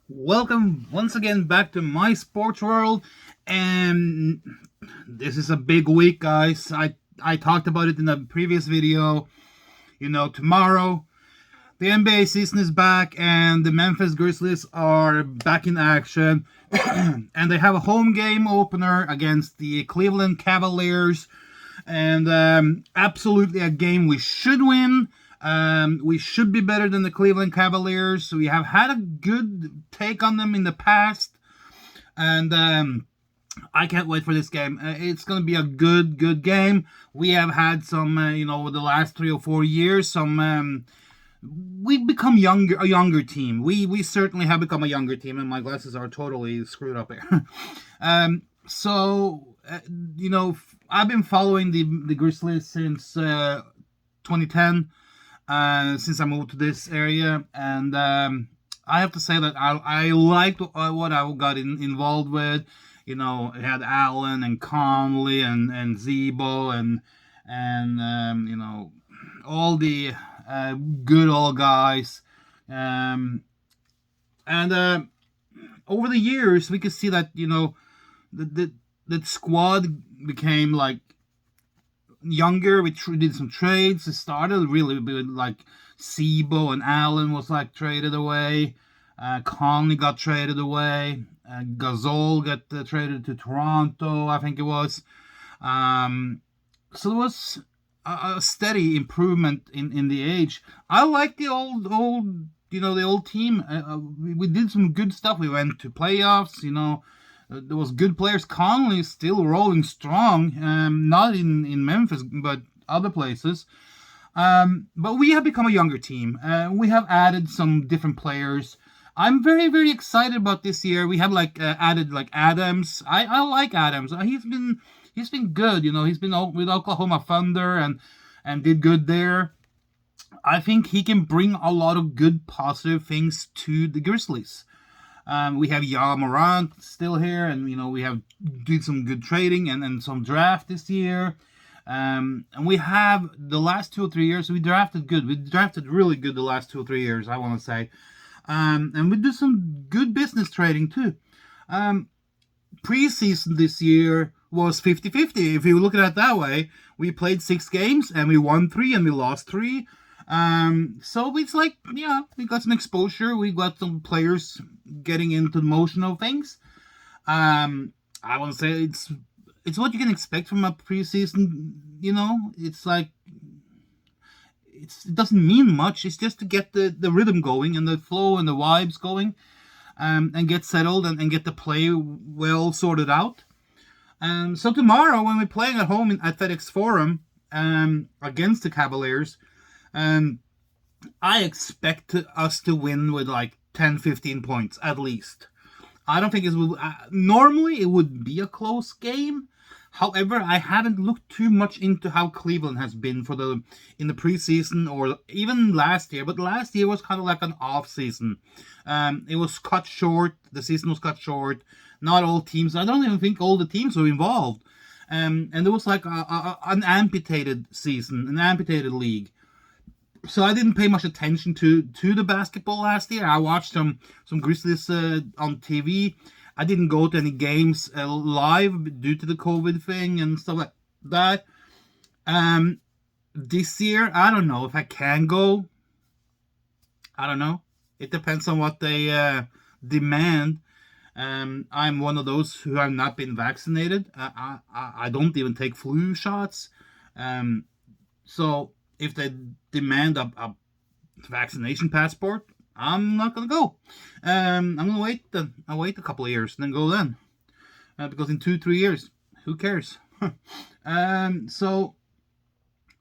Welcome once again back to my sports world, and this is a big week, guys. I talked about it in the previous video. Tomorrow the NBA season is back, and the Memphis Grizzlies are back in action, and they have a home game opener against the Cleveland Cavaliers, and absolutely a game we should win. We should be better than the Cleveland Cavaliers. We have had a good take on them in the past, and I can't wait for this game. It's going to be a good game. We have had some, over the last 3 or 4 years, we've become a younger team. We certainly have become a younger team, and my glasses are totally screwed up here. so, I've been following the Grizzlies since 2010. Since I moved to this area, and I have to say that I liked what I got involved with. It had Allen and Conley and Zebo and all the good old guys. And over the years, we could see that the squad became like younger. We did some trades. It started really with like Zebo and Allen was like traded away. Conley got traded away. Gasol got traded to Toronto, I think it was. So there was a steady improvement in the age. I like the old the old team. We did some good stuff. We went to playoffs. There was good players. Conley is still rolling strong. Not in Memphis, but other places. But we have become a younger team. We have added some different players. I'm very, very excited about this year. We have added like Adams. I like Adams. He's been good. He's been with Oklahoma Thunder and did good there. I think he can bring a lot of good positive things to the Grizzlies. We have Ja Morant still here, and we have did some good trading and some draft this year. And we have the last 2 or 3 years we drafted good. We drafted really good the last 2 or 3 years, I want to say. And we did some good business trading too. Preseason this year was 50-50. If you look at it that way, we played 6 games and we won 3 and we lost 3. So it's like, we got some exposure. We got some players getting into the motion of things. I want to say it's what you can expect from a preseason. It's like it doesn't mean much. It's just to get the rhythm going and the flow and the vibes going, and get settled and get the play well sorted out. So tomorrow when we're playing at home at Fedex Forum against the Cavaliers, I expect us to win with like 10-15 points at least. I don't think it will. Normally, it would be a close game. However, I haven't looked too much into how Cleveland has been in the preseason or even last year. But last year was kind of like an off season. It was cut short. The season was cut short. Not all teams. I don't even think all the teams were involved. And there was like an amputated season, an amputated league. So I didn't pay much attention to the basketball last year. I watched some Grizzlies on TV. I didn't go to any games live due to the COVID thing and stuff like that. This year, I don't know if I can go. I don't know. It depends on what they demand. I'm one of those who have not been vaccinated. I don't even take flu shots. So if they demand a vaccination passport, I'm not gonna go. I'm gonna wait. I'll wait a couple of years and then go then, because in 2-3 years, who cares? So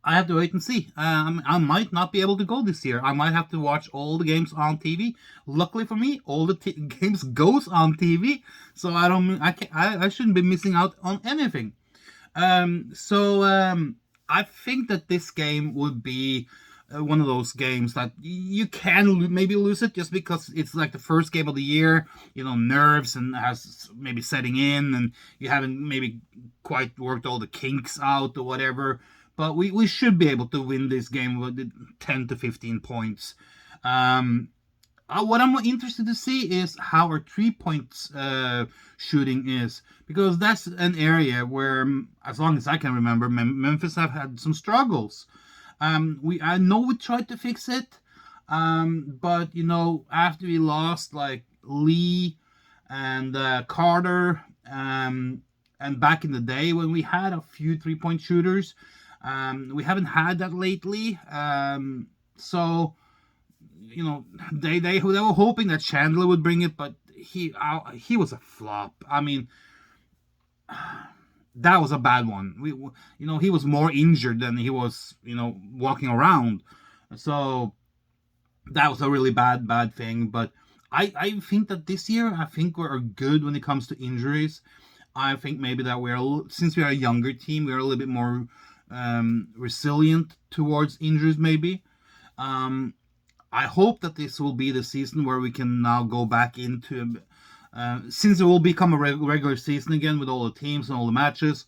I have to wait and see. I might not be able to go this year. I might have to watch all the games on TV. Luckily for me, all the games goes on TV, so I shouldn't be missing out on anything. I think that this game would be one of those games that you can maybe lose it just because it's like the first game of the year, nerves and has maybe setting in, and you haven't maybe quite worked all the kinks out or whatever. But we should be able to win this game with 10 to 15 points. What I'm interested to see is how our 3 points shooting is, because that's an area where, as long as I can remember, Memphis have had some struggles. I know we tried to fix it, but after we lost like Lee and Carter, and back in the day when we had a few 3 point shooters, we haven't had that lately. So they were hoping that Chandler would bring it, but he was a flop. I mean, that was a bad one. He was more injured than he was walking around, so that was a really bad thing. But I think that this year, I think we're good when it comes to injuries. I think maybe that since we are a younger team, we're a little bit more resilient towards injuries. Maybe. I hope that this will be the season where we can now go back into, since it will become a regular season again with all the teams and all the matches.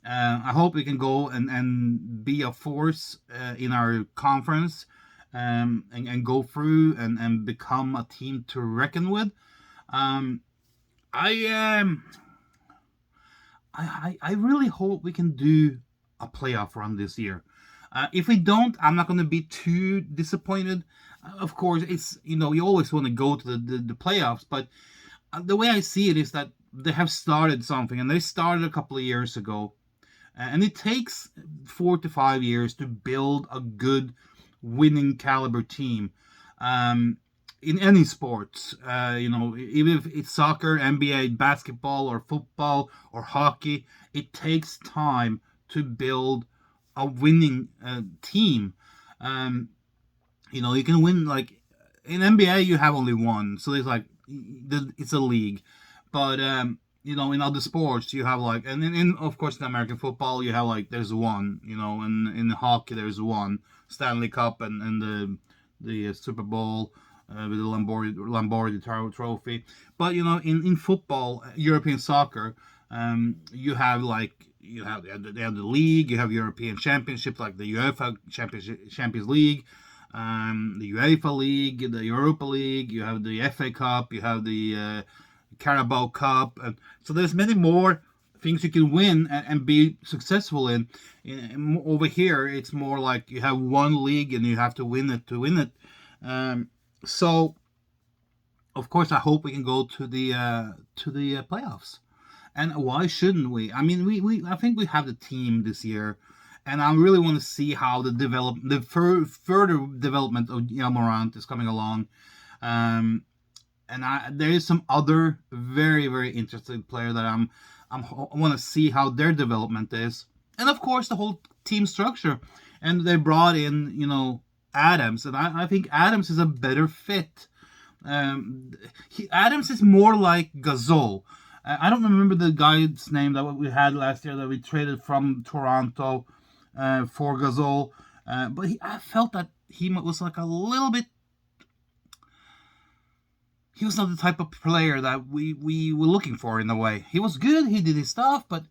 I hope we can go and be a force in our conference, and go through and become a team to reckon with. I really hope we can do a playoff run this year. If we don't, I'm not going to be too disappointed. Of course, it's you always want to go to the playoffs, but the way I see it is that they have started something, and they started a couple of years ago, and it takes 4 to 5 years to build a good winning caliber team. In any sports, even if it's soccer, NBA, basketball, or football, or hockey, it takes time to build a winning team. You can win, like in NBA you have only one, so it's like it's a league. But in other sports you have like, and in of course in American football you have like there's one, and in hockey there's one Stanley Cup and the Super Bowl with the Lombardi Trophy. But in football, European soccer, you have like they have the league, you have European championships like the UEFA Champions League, the UEFA League, the Europa League. You have the FA Cup, you have the Carabao Cup, and so there's many more things you can win and be successful in. Over here, it's more like you have one league and you have to win it to win it. So, of course, I hope we can go to the playoffs. And why shouldn't we? I mean, I think we have the team this year, and I really want to see how the further development of Morant is coming along. And there is some other very, very interesting player that I want to see how their development is, and of course the whole team structure. And they brought in Adams, and I think Adams is a better fit. Adams is more like Gasol. I don't remember the guy's name that we had last year that we traded from Toronto for Gasol, but I felt that he was like a little bit. He was not the type of player that we were looking for in a way. He was good, he did his stuff, but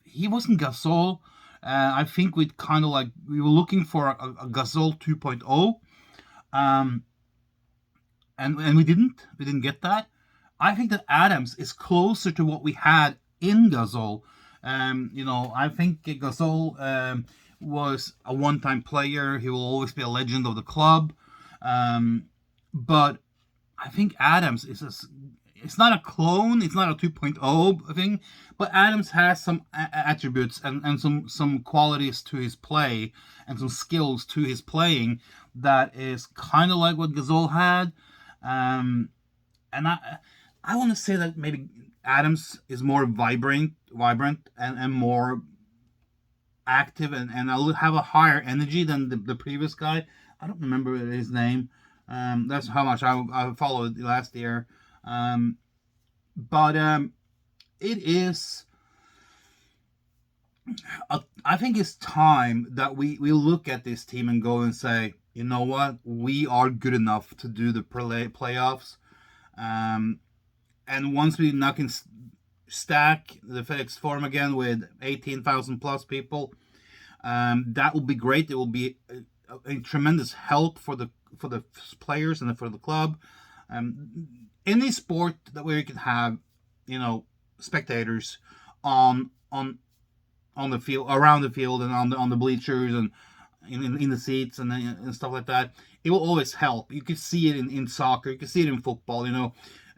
he wasn't Gasol. I think we were looking for a Gasol 2.0, and we didn't get that. I think that Adams is closer to what we had in Gasol. I think Gasol was a one-time player. He will always be a legend of the club. But I think Adams it's not a clone. It's not a 2.0 thing. But Adams has some attributes and some qualities to his play and some skills to his playing that is kind of like what Gasol had. And I want to say that maybe Adams is more vibrant and more active and I'll have a higher energy than the previous guy. I don't remember his name. That's how much I followed last year. But it is. I think it's time that we look at this team and go and say, you know what, we are good enough to do the playoffs. And once we now can stack the Fedex Forum again with 18,000 plus people, that will be great. It will be a tremendous help for the players and for the club. Any sport that where you can have, spectators on the field, around the field, and on the bleachers, and in the seats, and stuff like that, it will always help. You can see it in soccer, you can see it in football.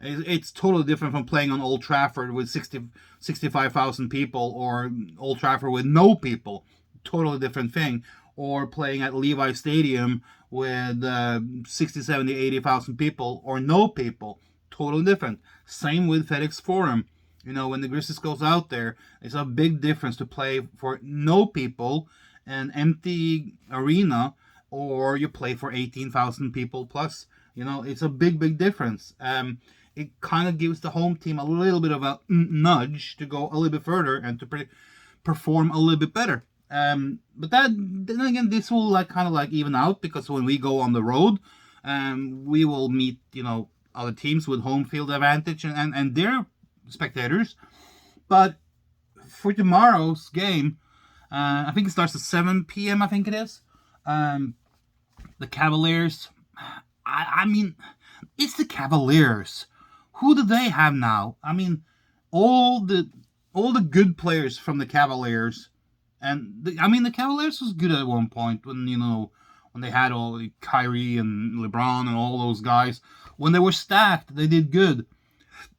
It's totally different from playing on Old Trafford with 65,000 people, or Old Trafford with no people. Totally different thing. Or playing at Levi Stadium with 60, 70, 80,000 people, or no people. Totally different. Same with Fedex Forum. When the Grizzlies goes out there, it's a big difference to play for no people, an empty arena, or you play for 18,000 people plus. It's a big difference. It kind of gives the home team a little bit of a nudge to go a little bit further and to perform a little bit better. But then again, this will kind of even out, because when we go on the road, we will meet other teams with home field advantage and their spectators. But for tomorrow's game, I think it starts at 7 p.m. I think it is. The Cavaliers. I mean, it's the Cavaliers. Who do they have now? I mean, all the good players from the Cavaliers, and the Cavaliers was good at one point when they had all Kyrie and LeBron and all those guys. When they were stacked, they did good.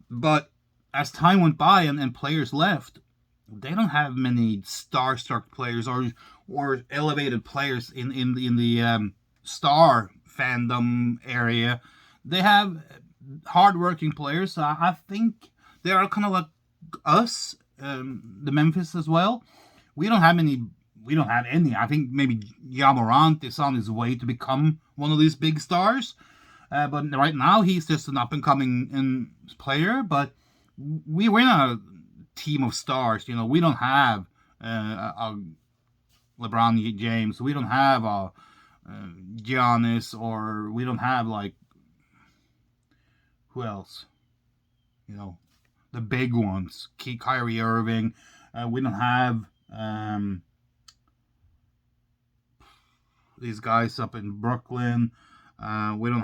But as time went by and players left, they don't have many star-struck players or elevated players in the star fandom area. They have hard-working players. I think they are kind of like us, the Memphis as well. We don't have any. I think maybe Ja Morant is on his way to become one of these big stars. But right now, he's just an up-and-coming player. But we're not a team of stars. We don't have a LeBron James. We don't have a Giannis, or we don't have who else? The big ones. Kyrie Irving. We don't have these guys up in Brooklyn. We don't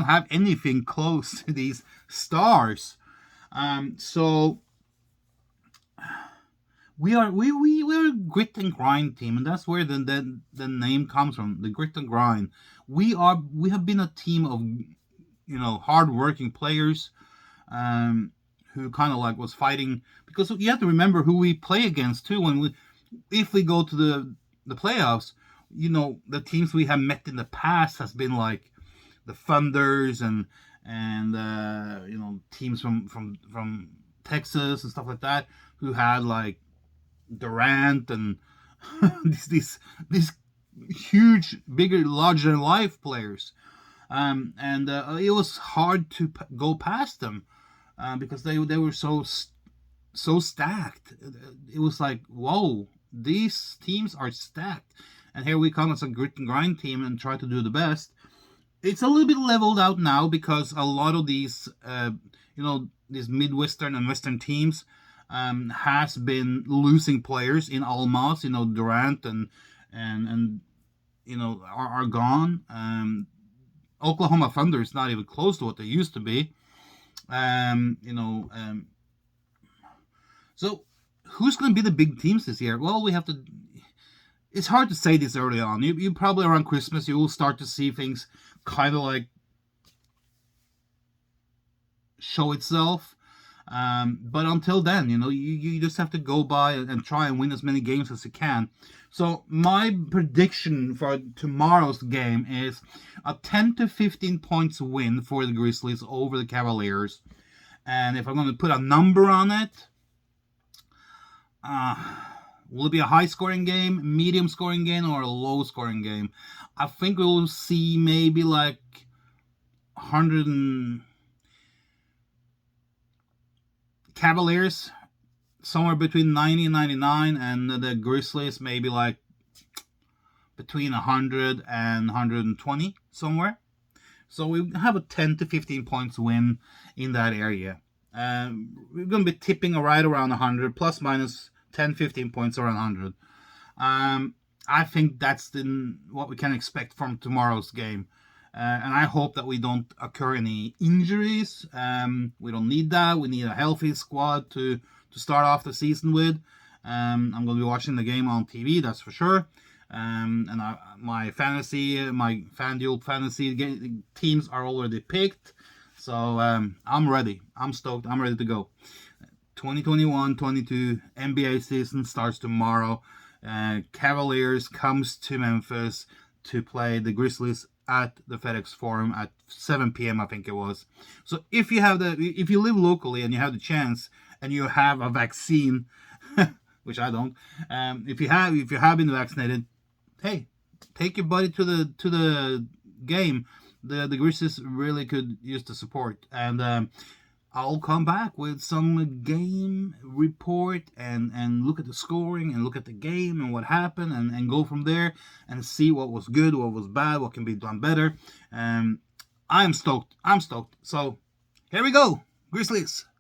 have anything close to these stars. So we're a grit and grind team, and that's where the name comes from. The grit and grind. We have been a team of hard-working players, who kind of was fighting, because you have to remember who we play against too. If we go to the playoffs, the teams we have met in the past has been like the Thunders and teams from Texas and stuff like that, who had Durant and these huge, bigger, larger than life players, and it was hard to go past them, because they were so stacked. It was like, whoa, these teams are stacked, and here we come as a grit and grind team and try to do the best. It's a little bit leveled out now, because a lot of these these Midwestern and Western teams has been losing players in Almas. Durant and are gone. Oklahoma Thunder is not even close to what they used to be. So who's going to be the big teams this year? Well, we have to. It's hard to say this early on. You probably around Christmas you will start to see things kind of show itself. But until then, you just have to go by and try and win as many games as you can. So my prediction for tomorrow's game is a 10 to 15 points win for the Grizzlies over the Cavaliers. And if I'm going to put a number on it, will it be a high-scoring game, medium-scoring game, or a low-scoring game? I think we'll see maybe 100 and Cavaliers somewhere between 90 and 99, and the Grizzlies maybe between 100 and 120 somewhere. So we have a 10 to 15 points win in that area. We're going to be tipping right around 100, plus minus 10, 15 points around 100. I think that's what we can expect from tomorrow's game. And I hope that we don't occur any injuries. We don't need that. We need a healthy squad to start off the season with. I'm going to be watching the game on TV, that's for sure. And my FanDuel fantasy teams are already picked. So I'm ready. I'm stoked. I'm ready to go. 2021-22 NBA season starts tomorrow. Cavaliers comes to Memphis to play the Grizzlies at the Fedex Forum at 7 p.m. I think it was. So if you live locally and you have the chance and you have a vaccine, which I don't, if you have been vaccinated, hey, take your buddy to the game. The Grizzlies really could use the support, and I'll come back with some game report and look at the scoring and look at the game and what happened and go from there and see what was good, what was bad, what can be done better. I'm stoked. So here we go, Grizzlies.